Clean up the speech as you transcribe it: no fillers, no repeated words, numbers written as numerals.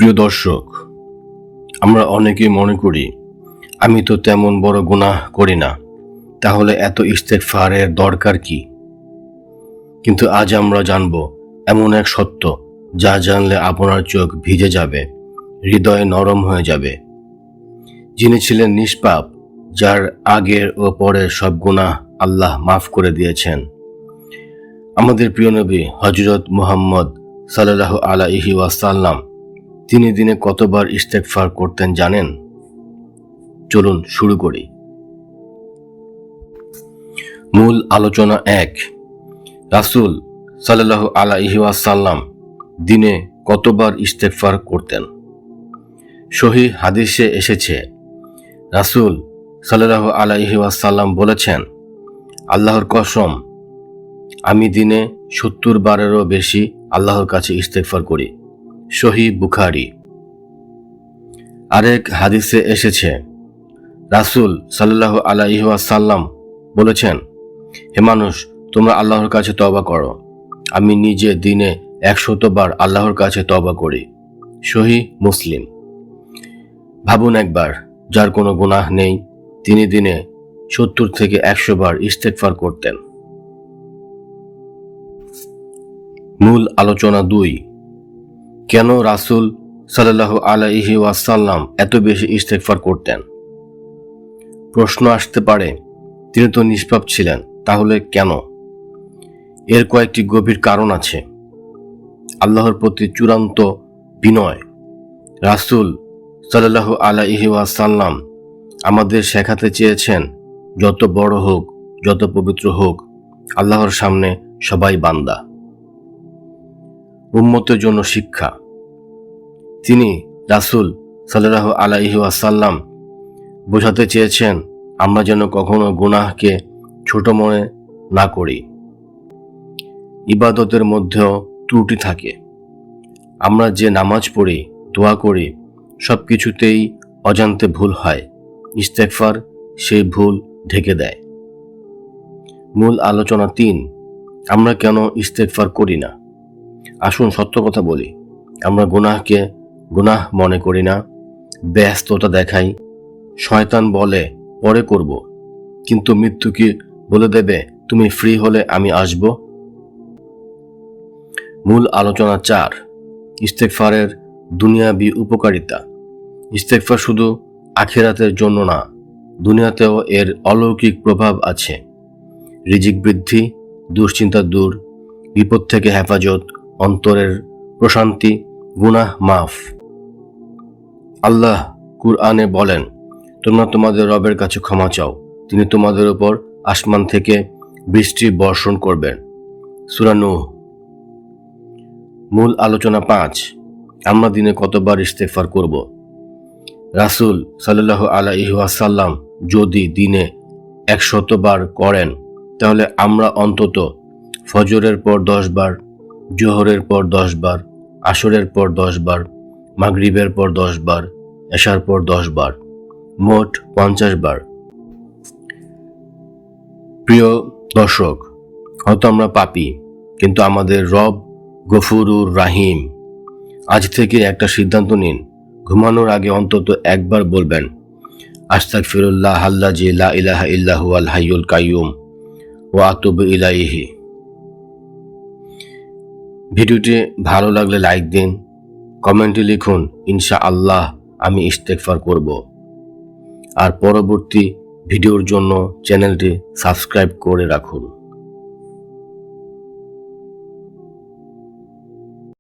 প্রিয় দর্শক, আমরা অনেকেই মনে করি আমি তো তেমন বড় গুনাহ করি না, তাহলে এত ইস্তেগফারের দরকার কি? কিন্তু আজ আমরা জানব এমন এক সত্য যা জানলে আপনার চোখ ভিজে যাবে, হৃদয় নরম হয়ে যাবে। যিনি ছিলেন নিষ্পাপ, যার আগের ও পরের সব গুনাহ আল্লাহ মাফ করে দিয়েছেন, আমাদের প্রিয় নবী হযরত মুহাম্মদ সাল্লাল্লাহু আলাইহি ওয়াসাল্লাম, তিনি দিনে কতবার ইস্তেগফার করতেন জানেন? চলুন শুরু করি। মূল আলোচনা 1। রাসূল সাল্লাল্লাহু আলাইহি ওয়াসাল্লাম দিনে কতবার ইস্তেগফার করতেন? সহিহ হাদিসে এসেছে, রাসূল সাল্লাল্লাহু আলাইহি ওয়াসাল্লাম বলেছেন, আল্লাহর কসম, আমি দিনে 70 বারেরও বেশি আল্লাহর কাছে ইস্তেগফার করি। সহিহ বুখারী। আরেক হাদিসে এসেছে, রাসূল সাল্লাল্লাহু আলাইহি ওয়াসাল্লাম বলেছেন, হে মানুষ, তোমরা আল্লাহর কাছে তওবা করো, আমি নিজে দিনে 100 বার আল্লাহর কাছে তওবা করি। সহিহ মুসলিম। ভাবুন একবার, যার কোনো গুনাহ নেই, তিনি দিনে 70 থেকে 100 বার ইস্তেগফার করতেন। মূল আলোচনা 2। কেন রাসূল সাল্লাল্লাহু আলাইহি ওয়াসাল্লাম এত বেশি ইস্তেগফার করতেন? প্রশ্ন আসতে পারে, তিনি তো নিষ্পাপ ছিলেন, তাহলে কেন? এর কয়েকটি গভীর কারণ আছে। আল্লাহর প্রতি চূড়ান্ত বিনয়। রাসূল সাল্লাল্লাহু আলাইহি ওয়াসাল্লাম আমাদের শেখাতে চেয়েছেন, যত বড় হোক, যত পবিত্র হোক, আল্লাহর সামনে সবাই বান্দা। উম্মতের জন্য শিক্ষা। তিনি রাসূল সাল্লাল্লাহু আলাইহি ওয়াসাল্লাম বোঝাতে চেয়েছেন, আমরা যেন কখনো গুনাহকে ছোট মনে না করি। ইবাদতের মধ্যেও ত্রুটি থাকে। আমরা যে নামাজ পড়ি, দোয়া করি, সব কিছুতেই অজান্তে ভুল হয়। ইস্তেগফার সেই ভুল ঢেকে দেয়। মূল আলোচনা 3। আমরা কেন ইস্তেগফার করি না? আসুন সত্য কথা বলি, আমরা গুনাহকে গুনাহ মনে করি না, ব্যস্ততা দেখাই। শয়তান বলে পরে করব, কিন্তু মৃত্যু কি বলে দেবে তুমি ফ্রি হলে আমি আসব? মূল আলোচনা 4। ইস্তেগফারের দুনিয়াবি উপকারিতা। ইস্তেগফার শুধু আখিরাতের জন্য না, দুনিয়াতেও এর অলৌকিক প্রভাব আছে। রিজিক বৃদ্ধি, দুশ্চিন্তা দূর, বিপদ থেকে হেফাজত, অন্তরের প্রশান্তি, গুনাহ মাফ। আল্লাহ কুরআনে বলেন, তোমরা তোমাদের রবের কাছে ক্ষমা চাও, তিনি তোমাদের উপর আসমান থেকে বৃষ্টি বর্ষণ করবেন। সূরা নূহ। মূল আলোচনা 5। আমরা দিনে কতবার ইস্তেগফার করব? রাসূল সাল্লাল্লাহু আলাইহি ওয়াসাল্লাম যদি দিনে 100 বার করেন, তাহলে আমরা অন্তত ফজরের পর 10 বার, জোহরের পর 10 বার, আসরের পর 10 বার, মাগরিবের পর 10 বার, এশার পর 10 বার, মোট 50 বার। প্রিয় দর্শক, হয়তো আমরা পাপী, কিন্তু আমাদের রব গফুরুর রাহিম। আজ থেকে একটা সিদ্ধান্ত নিন, ঘুমানোর আগে অন্তত একবার বলবেন, আস্তাগফিরুল্লাহ আল্লাযী লা ইলাহা ইল্লা হুয়াল হাইয়ুল কাইয়ুম ওয়া আতুবু ইলাইহি। ভিডিওটি ভালো লাগলে লাইক দিন, কমেন্টে লিখুন, ইনশাআল্লাহ আমি ইস্তেগফার করব। আর পরবর্তী ভিডিওর জন্য চ্যানেলটি সাবস্ক্রাইব করে রাখুন।